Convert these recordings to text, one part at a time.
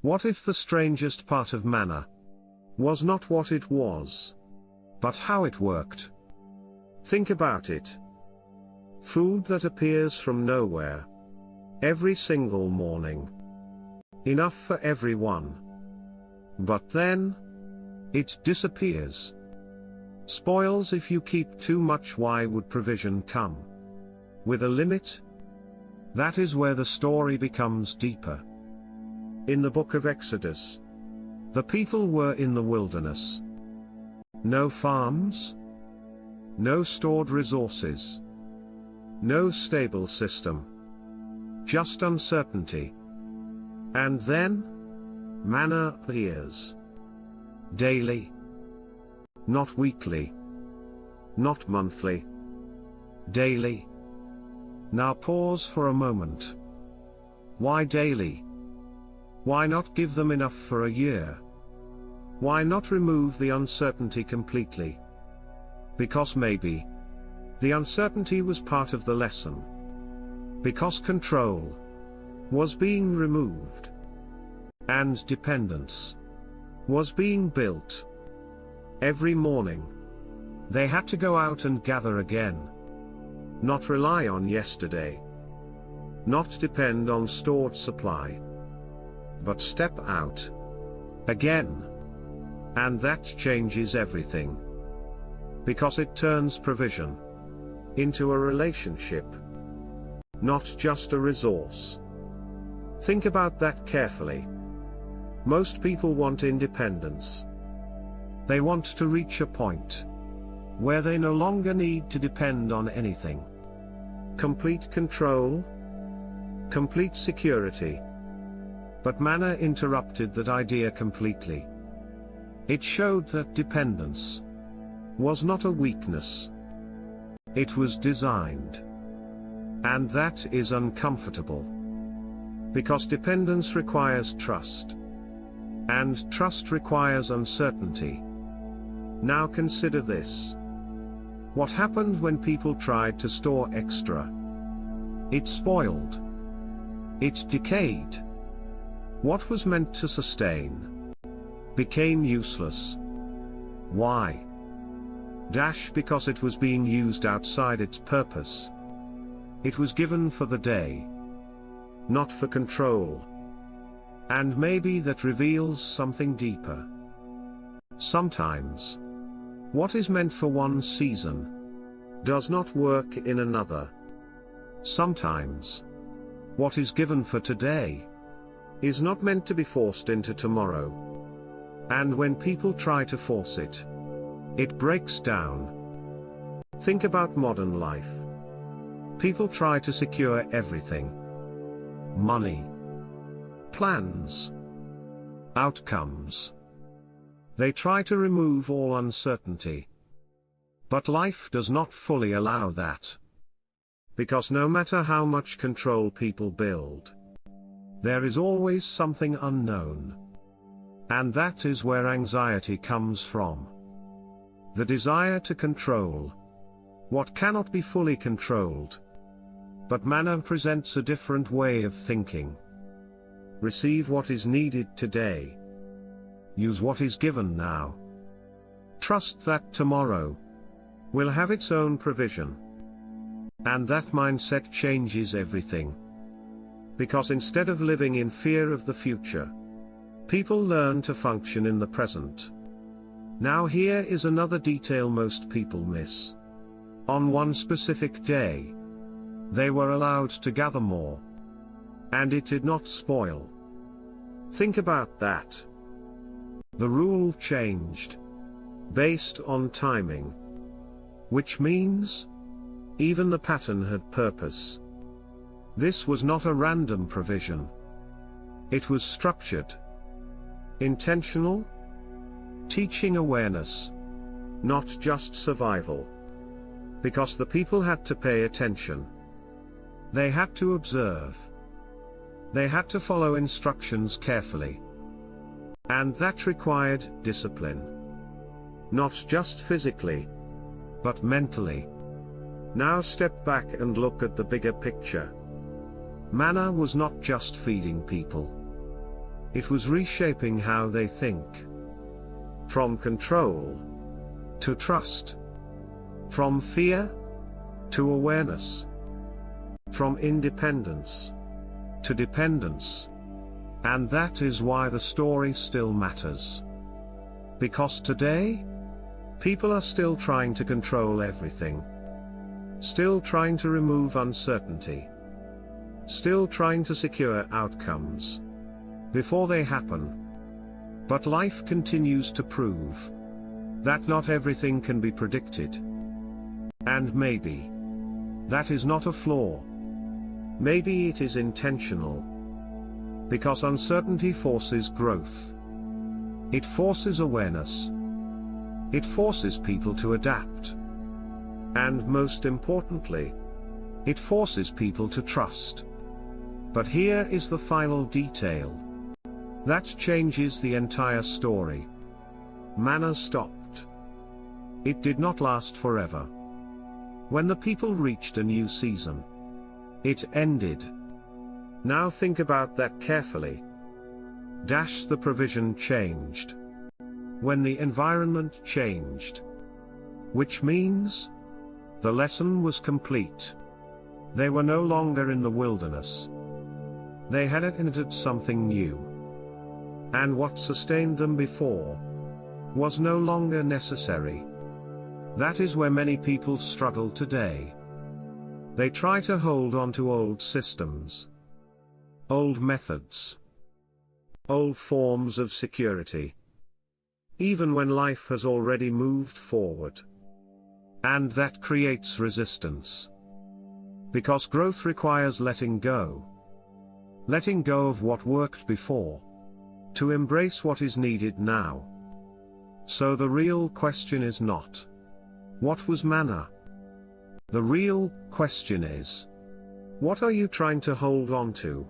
What if the strangest part of manna was not what it was, but how it worked? Think about it. Food that appears from nowhere, every single morning. Enough for everyone. But then, it disappears. Spoils if you keep too much. Why would provision come with a limit? That is where the story becomes deeper. In the book of Exodus, the people were in the wilderness. No farms, no stored resources, no stable system, just uncertainty. And then, manna appears. Daily. Not weekly. Not monthly. Daily. Now pause for a moment. Why daily? Why not give them enough for a year? Why not remove the uncertainty completely? Because maybe the uncertainty was part of the lesson. Because control was being removed, and dependence was being built. Every morning, they had to go out and gather again. Not rely on yesterday. Not depend on stored supply. But step out again. And that changes everything. Because it turns provision into a relationship, not just a resource. Think about that carefully. Most people want independence. They want to reach a point where they no longer need to depend on anything. Complete control, complete security. But manna interrupted that idea completely. It showed that dependence was not a weakness. It was designed. And that is uncomfortable. Because dependence requires trust. And trust requires uncertainty. Now consider this. What happened when people tried to store extra? It spoiled. It decayed. What was meant to sustain became useless. Why? Because it was being used outside its purpose. It was given for the day, not for control. And maybe that reveals something deeper. Sometimes, what is meant for one season does not work in another. Sometimes, what is given for today is not meant to be forced into tomorrow. And when people try to force it, it breaks down. Think about modern life. People try to secure everything. Money, plans, outcomes. They try to remove all uncertainty. But life does not fully allow that. Because no matter how much control people build, there is always something unknown. And that is where anxiety comes from. The desire to control what cannot be fully controlled. But manna presents a different way of thinking. Receive what is needed today. Use what is given now. Trust that tomorrow will have its own provision. And that mindset changes everything. Because instead of living in fear of the future, people learn to function in the present. Now here is another detail most people miss. On one specific day, they were allowed to gather more. And it did not spoil. Think about that. The rule changed based on timing. Which means, even the pattern had purpose. This was not a random provision. It was structured, intentional, teaching awareness, not just survival. Because the people had to pay attention. They had to observe. They had to follow instructions carefully. And that required discipline. Not just physically, but mentally. Now step back and look at the bigger picture. Manna was not just feeding people. It was reshaping how they think. From control to trust. From fear to awareness. From independence to dependence. And that is why the story still matters. Because today, people are still trying to control everything. Still trying to remove uncertainty. Still trying to secure outcomes before they happen. But life continues to prove that not everything can be predicted. And maybe that is not a flaw. Maybe it is intentional. Because uncertainty forces growth. It forces awareness. It forces people to adapt. And most importantly, it forces people to trust. But here is the final detail that changes the entire story. Manna stopped. It did not last forever. When the people reached a new season, it ended. Now think about that carefully. The provision changed. When the environment changed. Which means the lesson was complete. They were no longer in the wilderness. They had entered something new. And what sustained them before was no longer necessary. That is where many people struggle today. They try to hold on to old systems, old methods, old forms of security, even when life has already moved forward. And that creates resistance. Because growth requires letting go. Letting go of what worked before, to embrace what is needed now. So the real question is not, what was manna? The real question is, what are you trying to hold on to?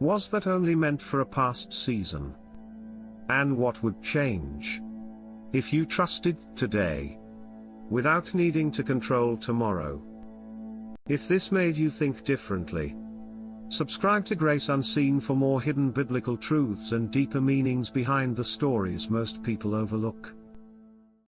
Was that only meant for a past season? And what would change if you trusted today, without needing to control tomorrow? If this made you think differently, subscribe to Grace Unseen for more hidden biblical truths and deeper meanings behind the stories most people overlook.